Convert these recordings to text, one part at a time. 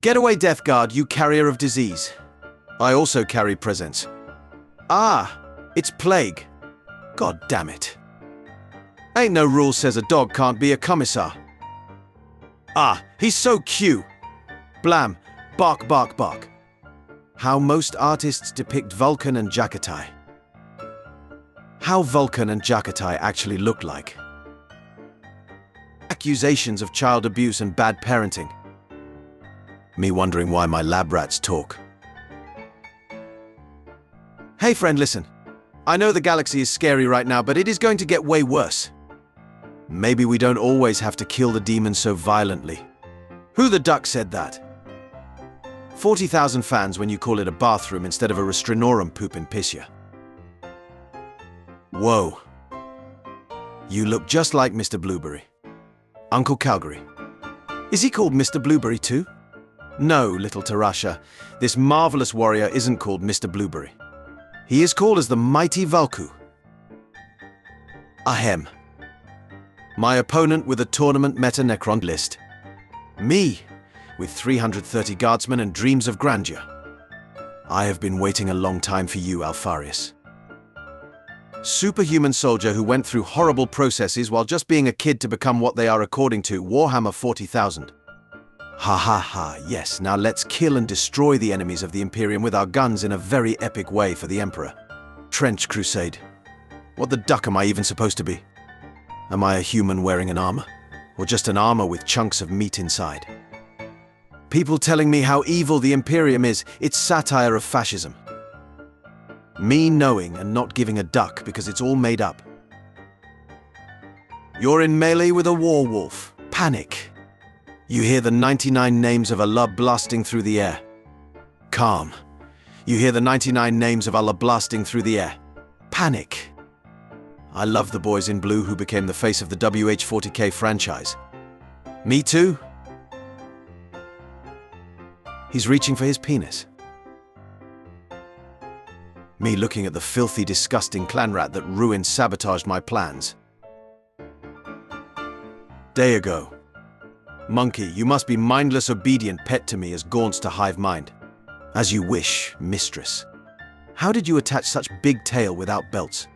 Get away, Death Guard, you carrier of disease. I also carry presents. Ah, it's plague. God damn it. Ain't no rule says a dog can't be a commissar. Ah, he's so cute. Blam, bark, bark, bark. How most artists depict Vulcan and Jakatai. How Vulcan and Jakatai actually look like. Accusations of child abuse and bad parenting. Me wondering why my lab rats talk. Hey friend, listen. I know the galaxy is scary right now, but it is going to get way worse. Maybe we don't always have to kill the demons so violently. Who the duck said that? 40,000 fans when you call it a bathroom instead of a restrinorum poop and piss ya. Whoa. You look just like Mr. Blueberry. Uncle Calgary. Is he called Mr. Blueberry too? No, little Tarasha. This marvelous warrior isn't called Mr. Blueberry. He is called as the Mighty Valku. Ahem. My opponent with a tournament meta-necron list. Me, with 330 guardsmen and dreams of grandeur. I have been waiting a long time for you, Alfarius. Superhuman soldier who went through horrible processes while just being a kid to become what they are according to Warhammer 40,000. Ha ha ha, yes, now let's kill and destroy the enemies of the Imperium with our guns in a very epic way for the Emperor. Trench Crusade. What the duck am I even supposed to be? Am I a human wearing an armor? Or just an armor with chunks of meat inside? People telling me how evil the Imperium is, it's satire of fascism. Me knowing and not giving a duck because it's all made up. You're in melee with a war wolf. Panic. You hear the 99 names of Allah blasting through the air. Calm. You hear the 99 names of Allah blasting through the air. Panic. I love the boys in blue who became the face of the WH-40K franchise. Me too? He's reaching for his penis. Me looking at the filthy, disgusting clan rat that ruined, sabotaged my plans. Day ago. Monkey, you must be mindless, obedient pet to me as gaunts to hive mind. As you wish, mistress. How did you attach such big tail without belts?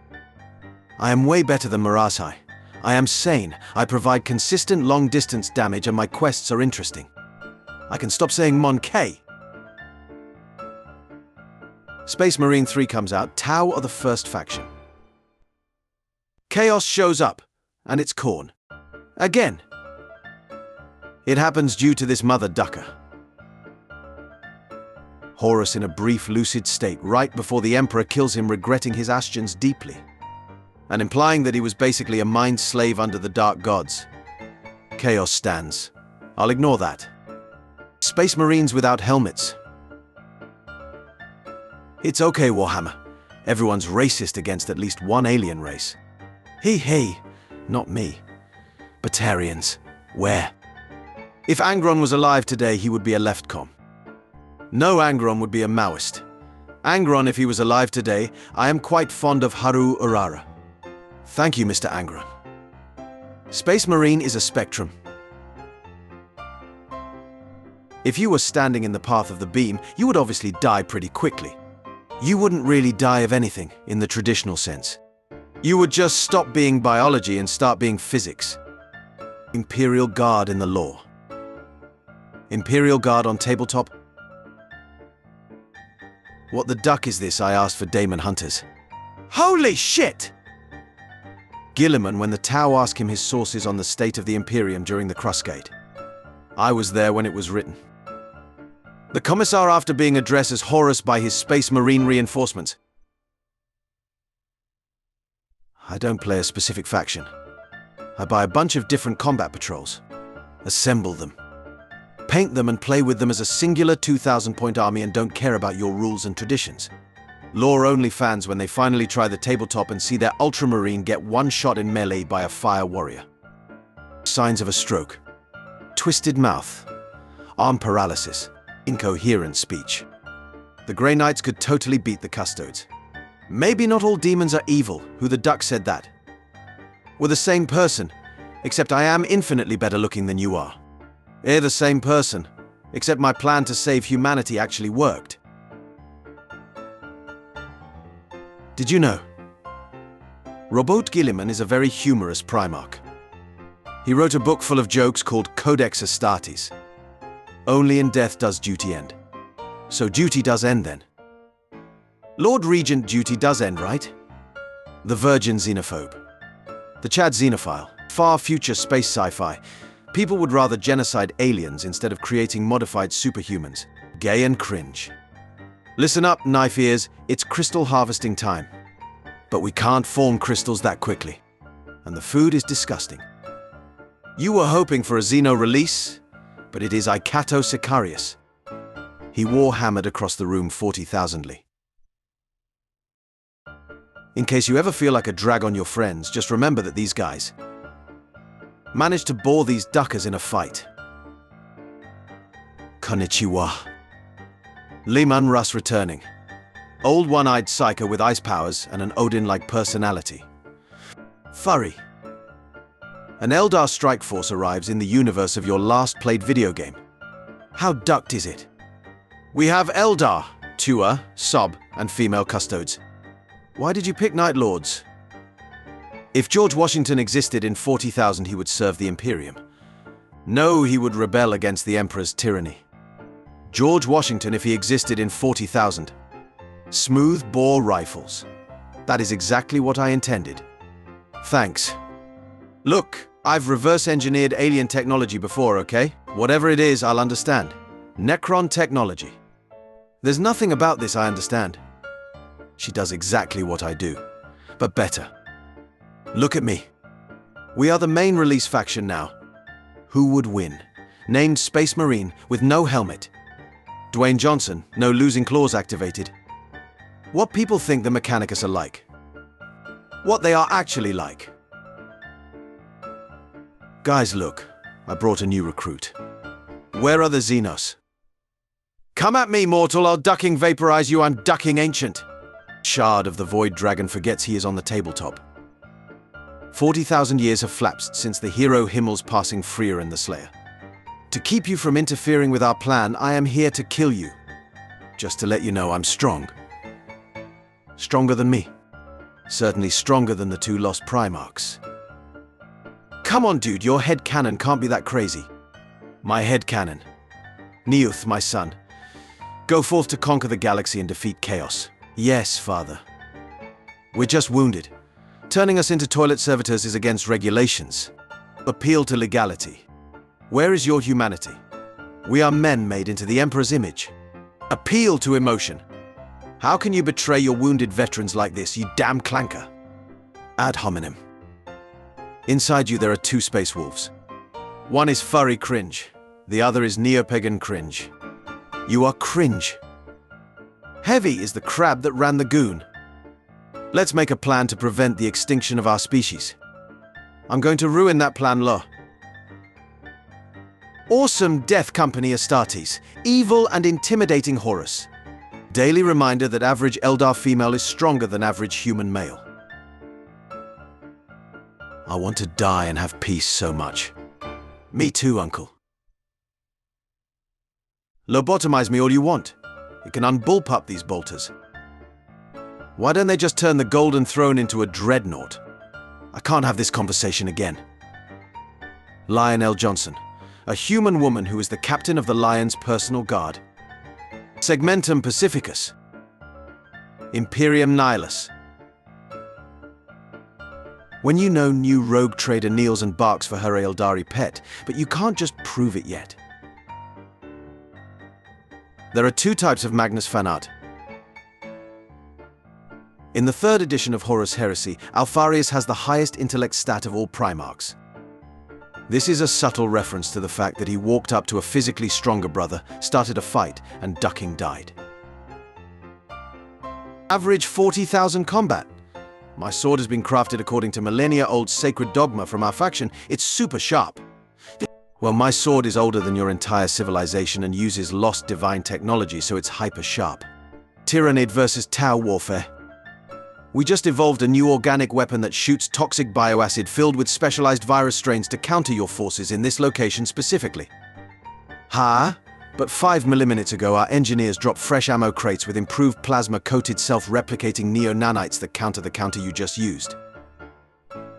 I am way better than Marasai. I am sane, I provide consistent long-distance damage and my quests are interesting. I can stop saying Mon K. Space Marine 3 comes out, Tau are the first faction. Chaos shows up, and it's Khorne. Again. It happens due to this mother ducker. Horus in a brief lucid state right before the Emperor kills him, regretting his actions deeply. And implying that he was basically a mind slave under the Dark Gods. Chaos stands. I'll ignore that. Space Marines without helmets. It's okay, Warhammer. Everyone's racist against at least one alien race. Hey, not me. Batarians. Where? If Angron was alive today, he would be a leftcom. No Angron would be a Maoist. Angron, if he was alive today, I am quite fond of Haru Urara. Thank you, Mr. Angron. Space Marine is a spectrum. If you were standing in the path of the beam, you would obviously die pretty quickly. You wouldn't really die of anything, in the traditional sense. You would just stop being biology and start being physics. Imperial Guard in the lore. Imperial Guard on Tabletop. What the duck is this? I asked for Daemon Hunters. Holy shit! Gilliman when the Tau asked him his sources on the state of the Imperium during the Cruscade. I was there when it was written. The Commissar after being addressed as Horus by his Space Marine reinforcements. I don't play a specific faction. I buy a bunch of different combat patrols, assemble them, paint them and play with them as a singular 2,000-point army and don't care about your rules and traditions. Lore-only fans when they finally try the tabletop and see their Ultramarine get one shot in melee by a fire warrior. Signs of a stroke. Twisted mouth. Arm paralysis. Incoherent speech. The Grey Knights could totally beat the Custodes. Maybe not all demons are evil, who the duck said that. We're the same person, except I am infinitely better looking than you are. The same person, except my plan to save humanity actually worked. Did you know? Robert Guilliman is a very humorous Primarch. He wrote a book full of jokes called Codex Astartes. Only in death does duty end. So duty does end then. Lord Regent duty does end, right? The virgin xenophobe. The Chad xenophile. Far future space sci-fi. People would rather genocide aliens instead of creating modified superhumans. Gay and cringe. Listen up, knife ears, it's crystal harvesting time. But we can't form crystals that quickly. And the food is disgusting. You were hoping for a Xeno release, but it is Ikato Sicarius. He war-hammered across the room 40,000ly. In case you ever feel like a drag on your friends, just remember that these guys managed to bore these duckers in a fight. Konnichiwa. Leman Russ returning. Old one-eyed psycho with ice powers and an Odin-like personality. Furry. An Eldar strike force arrives in the universe of your last played video game. How ducked is it? We have Eldar, Tua, Sob, and female custodes. Why did you pick Night Lords? If George Washington existed in 40,000, he would serve the Imperium. No, he would rebel against the Emperor's tyranny. George Washington, if he existed in 40,000. Smooth bore rifles. That is exactly what I intended. Thanks. Look, I've reverse-engineered alien technology before, okay? Whatever it is, I'll understand. Necron technology. There's nothing about this I understand. She does exactly what I do, but better. Look at me. We are the main release faction now. Who would win? Named Space Marine with no helmet. Dwayne Johnson, no losing clause activated. What people think the Mechanicus are like. What they are actually like. Guys, look. I brought a new recruit. Where are the Xenos? Come at me, mortal. I'll ducking vaporize you. I'm ducking ancient. Shard of the Void Dragon forgets he is on the tabletop. 40,000 years have lapsed since the hero Himmel's passing Freer and the Slayer. To keep you from interfering with our plan, I am here to kill you. Just to let you know I'm strong. Stronger than me. Certainly stronger than the two lost Primarchs. Come on, dude, your headcanon can't be that crazy. My headcanon. Neoth, my son. Go forth to conquer the galaxy and defeat chaos. Yes, father. We're just wounded. Turning us into toilet servitors is against regulations. Appeal to legality. Where is your humanity? We are men made into the Emperor's image. Appeal to emotion. How can you betray your wounded veterans like this, you damn clanker? Ad hominem. Inside you there are two space wolves. One is furry cringe. The other is neopagan cringe. You are cringe. Heavy is the crab that ran the goon. Let's make a plan to prevent the extinction of our species. I'm going to ruin that plan, lo. Awesome Death Company Astartes. Evil and intimidating Horus. Daily reminder that average Eldar female is stronger than average human male. I want to die and have peace so much. Me too, uncle. Lobotomize me all you want. It can unbullpup these bolters. Why don't they just turn the Golden Throne into a dreadnought? I can't have this conversation again. Lionel Johnson, a human woman who is the captain of the Lion's personal guard. Segmentum Pacificus. Imperium Nihilus. When you know new rogue trader kneels and barks for her Eldari pet, but you can't just prove it yet. There are two types of Magnus Fanart. In the third edition of Horus Heresy, Alfarius has the highest intellect stat of all Primarchs. This is a subtle reference to the fact that he walked up to a physically stronger brother, started a fight, and ducking died. Average 40,000 combat. My sword has been crafted according to millennia-old sacred dogma from our faction. It's super sharp. Well, my sword is older than your entire civilization and uses lost divine technology, so it's hyper sharp. Tyrannid versus Tau warfare. We just evolved a new organic weapon that shoots toxic bioacid filled with specialized virus strains to counter your forces in this location specifically. Huh? But 5 minutes ago, our engineers dropped fresh ammo crates with improved plasma-coated self-replicating neo-nanites that counter the counter you just used.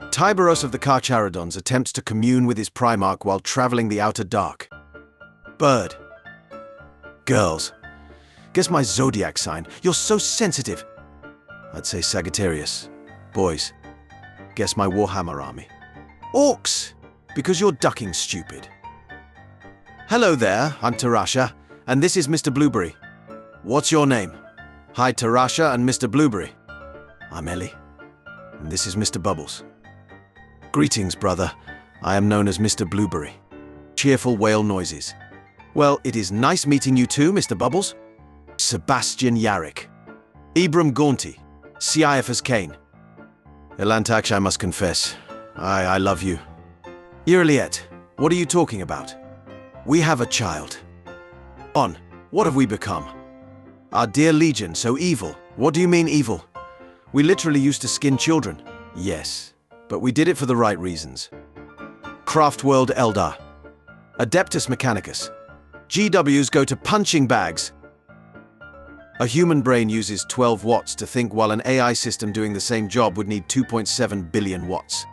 Tiberos of the Carcharodons attempts to commune with his Primarch while traveling the outer dark. Bird. Girls. Guess my zodiac sign. You're so sensitive. I'd say Sagittarius. Boys. Guess my Warhammer army. Orcs. Because you're ducking stupid. Hello there, I'm Tarasha, and this is Mr. Blueberry. What's your name? Hi, Tarasha and Mr. Blueberry. I'm Ellie, and this is Mr. Bubbles. Greetings, brother. I am known as Mr. Blueberry. Cheerful whale noises. Well, it is nice meeting you too, Mr. Bubbles. Sebastian Yarrick. Ibram Gaunty. Caiaphas Kane. Elantax, I must confess. I love you. Irliet, what are you talking about? We have a child. On, what have we become? Our dear Legion, so evil. What do you mean evil? We literally used to skin children. Yes, but we did it for the right reasons. Craftworld Eldar. Adeptus Mechanicus. GWs go to punching bags. A human brain uses 12 watts to think, while an AI system doing the same job would need 2.7 billion watts.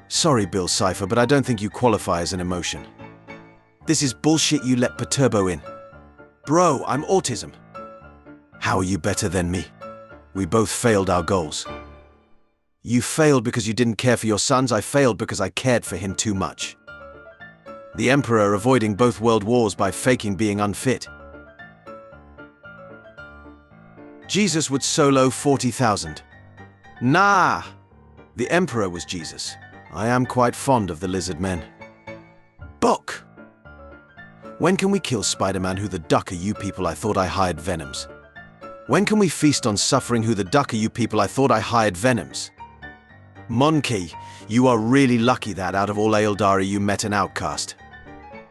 Sorry, Bill Cipher, but I don't think you qualify as an emotion. This is bullshit you let Perturbo in. Bro, I'm autism. How are you better than me? We both failed our goals. You failed because you didn't care for your sons. I failed because I cared for him too much. The Emperor avoiding both world wars by faking being unfit. Jesus would solo 40,000. Nah! The Emperor was Jesus. I am quite fond of the lizard men. Book! When can we kill Spider-Man? Who the duck are you people? I thought I hired Venoms. When can we feast on suffering? Who the duck are you people? I thought I hired Venoms. Monkey, you are really lucky that out of all Aeldari you met an outcast.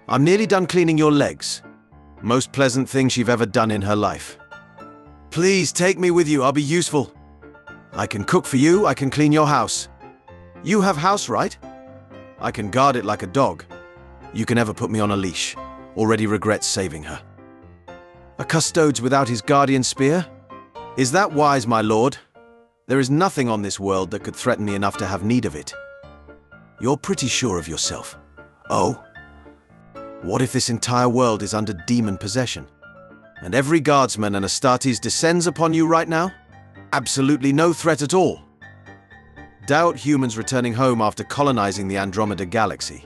I'm nearly done cleaning your legs. Most pleasant thing she've ever done in her life. Please take me with you, I'll be useful. I can cook for you, I can clean your house. You have house, right? I can guard it like a dog. You can never put me on a leash. Already regrets saving her. A custodes without his guardian spear? Is that wise, my lord? There is nothing on this world that could threaten me enough to have need of it. You're pretty sure of yourself. Oh? What if this entire world is under demon possession? And every guardsman and Astartes descends upon you right now? Absolutely no threat at all. Doubt humans returning home after colonizing the Andromeda Galaxy.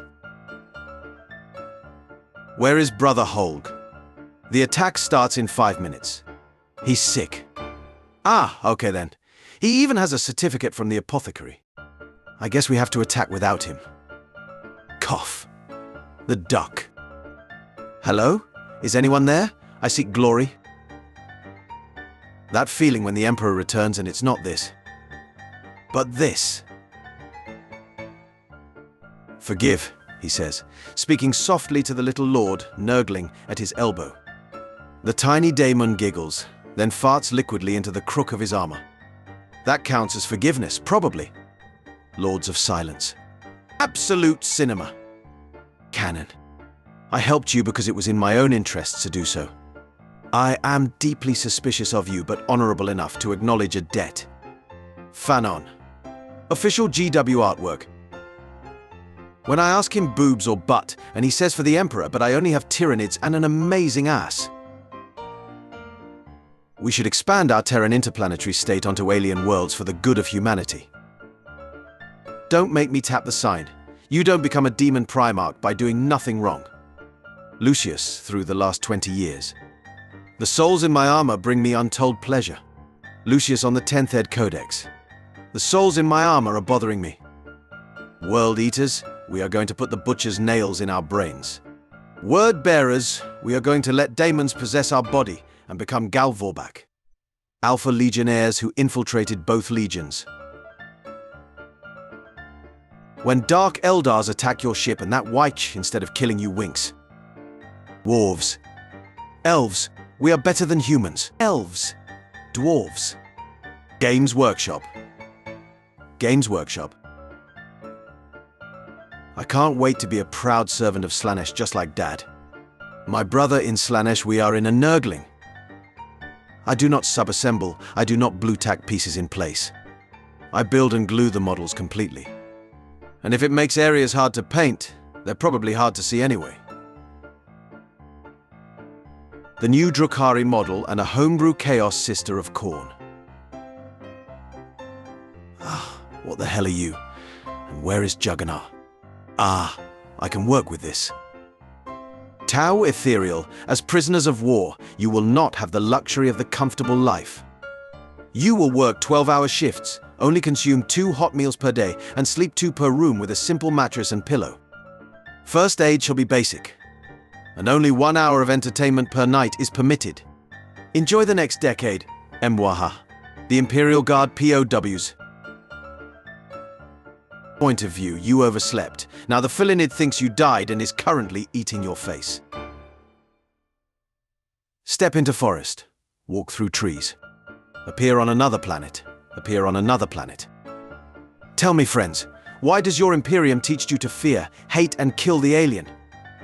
Where is Brother Holg? The attack starts in 5 minutes. He's sick. Ah, okay then. He even has a certificate from the apothecary. I guess we have to attack without him. Cough. The duck. Hello? Is anyone there? I seek glory. That feeling when the Emperor returns and it's not this. But this. Forgive, he says, speaking softly to the little lord, nurgling at his elbow. The tiny daemon giggles, then farts liquidly into the crook of his armor. That counts as forgiveness, probably. Lords of Silence. Absolute cinema. Canon. I helped you because it was in my own interests to do so. I am deeply suspicious of you, but honorable enough to acknowledge a debt. Fanon. Official GW artwork. When I ask him boobs or butt, and he says for the Emperor, but I only have Tyranids and an amazing ass. We should expand our Terran interplanetary state onto alien worlds for the good of humanity. Don't make me tap the sign. You don't become a demon Primarch by doing nothing wrong. Lucius, through the last 20 years. The souls in my armor bring me untold pleasure. Lucius on the 10th Ed Codex. The souls in my armor are bothering me. World Eaters, we are going to put the butcher's nails in our brains. Word Bearers, we are going to let daemons possess our body and become Galvorbak. Alpha Legionnaires who infiltrated both legions. When Dark Eldars attack your ship and that Wyche instead of killing you winks. Dwarves. Elves, we are better than humans. Elves. Dwarves. Games Workshop. Games Workshop. I can't wait to be a proud servant of Slanesh just like Dad. My brother in Slanesh, we are in a nurgling. I do not sub-assemble, I do not blue-tack pieces in place. I build and glue the models completely. And if it makes areas hard to paint, they're probably hard to see anyway. The new Drukhari model and a homebrew chaos sister of Khorne. Ah, what the hell are you? And where is Juggernaut? Ah, I can work with this. Tau Ethereal, as prisoners of war, you will not have the luxury of the comfortable life. You will work 12-hour shifts, only consume 2 hot meals per day, and sleep 2 per room with a simple mattress and pillow. First aid shall be basic, and only 1 hour of entertainment per night is permitted. Enjoy the next decade, Mwaha. The Imperial Guard POWs. Point of view, you overslept. Now the Philinid thinks you died and is currently eating your face. Step into forest. Walk through trees. Appear on another planet. Appear on another planet. Tell me, friends, why does your Imperium teach you to fear, hate and kill the alien?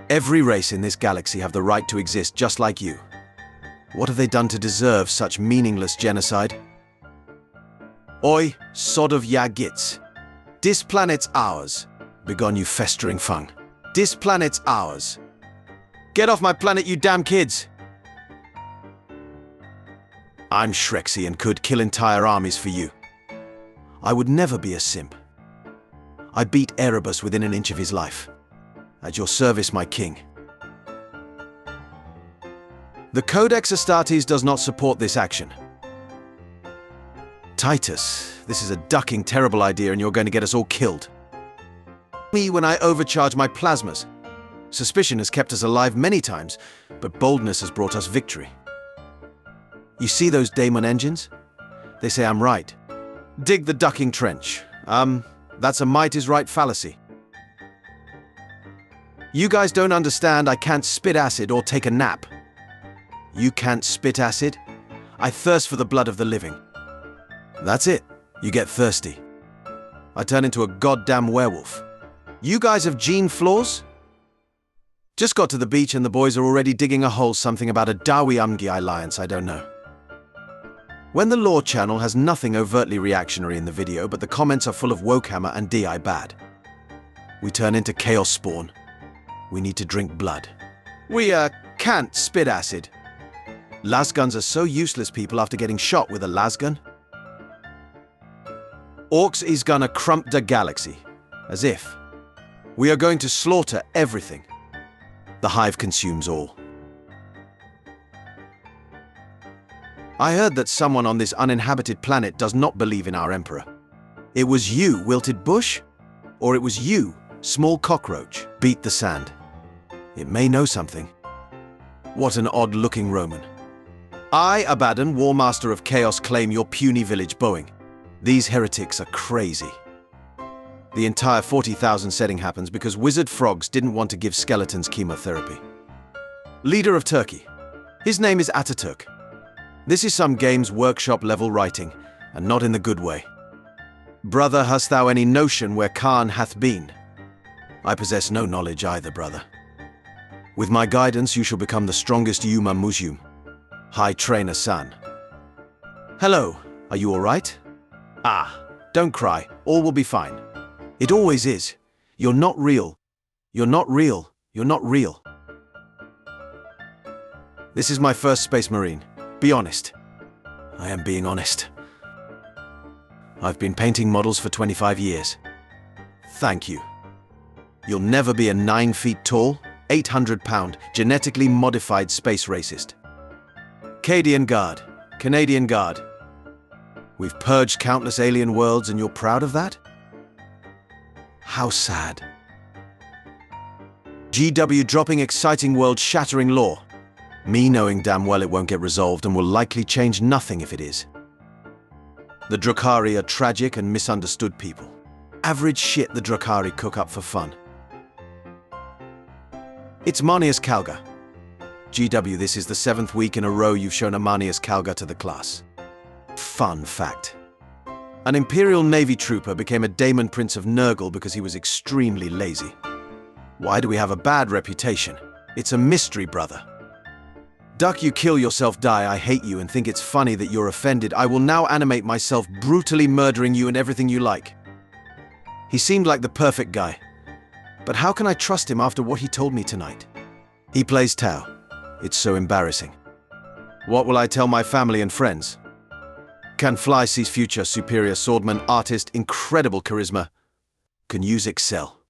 Every race in this galaxy have the right to exist just like you. What have they done to deserve such meaningless genocide? Oi, sod of ya gits. This planet's ours. Begone, you festering fung. This planet's ours. Get off my planet, you damn kids! I'm Shrexy and could kill entire armies for you. I would never be a simp. I beat Erebus within an inch of his life. At your service, my king. The Codex Astartes does not support this action. Titus, this is a ducking terrible idea and you're going to get us all killed. Me when I overcharge my plasmas. Suspicion has kept us alive many times, but boldness has brought us victory. You see those Daemon engines? They say I'm right. Dig the ducking trench. That's a might is right fallacy. You guys don't understand I can't spit acid or take a nap. You can't spit acid? I thirst for the blood of the living. That's it. You get thirsty. I turn into a goddamn werewolf. You guys have gene flaws? Just got to the beach and the boys are already digging a hole something about a Dawi-Umgi alliance, I don't know. When the Lore channel has nothing overtly reactionary in the video, but the comments are full of Warhammer and DI bad. We turn into chaos spawn. We need to drink blood. We, can't spit acid. Lasguns are so useless, people, after getting shot with a lasgun. Orcs is gonna crump the galaxy. As if. We are going to slaughter everything. The hive consumes all. I heard that someone on this uninhabited planet does not believe in our emperor. It was you, Wilted Bush? Or it was you, small cockroach, beat the sand. It may know something. What an odd-looking Roman. I, Abaddon, War Master of Chaos, claim your puny village Boeing. These heretics are crazy. The entire 40,000 setting happens because wizard frogs didn't want to give skeletons chemotherapy. Leader of Turkey. His name is Ataturk. This is some Games Workshop level writing, and not in the good way. Brother, hast thou any notion where Khan hath been? I possess no knowledge either, brother. With my guidance you shall become the strongest Yuma Museum. High Trainer San. Hello, are you alright? Ah, don't cry, all will be fine. It always is. You're not real. You're not real. You're not real. This is my first Space Marine. Be honest. I am being honest. I've been painting models for 25 years. Thank you. You'll never be a 9 feet tall, 800-pound, genetically modified space racist. Cadian Guard. Canadian Guard. We've purged countless alien worlds and you're proud of that? How sad. GW dropping exciting world-shattering lore. Me knowing damn well it won't get resolved and will likely change nothing if it is. The Drukhari are tragic and misunderstood people. Average shit the Drukhari cook up for fun. It's Marnius Calga. GW, this is the 7th week in a row you've shown a Marnius Calga to the class. Fun fact. An Imperial Navy trooper became a Daemon Prince of Nurgle because he was extremely lazy. Why do we have a bad reputation? It's a mystery, brother. Duck, you kill yourself, die, I hate you and think it's funny that you're offended. I will now animate myself brutally murdering you and everything you like. He seemed like the perfect guy. But how can I trust him after what he told me tonight? He plays Tau. It's so embarrassing. What will I tell my family and friends? Can fly, sees future, superior swordsman, artist, incredible charisma. Can use Excel.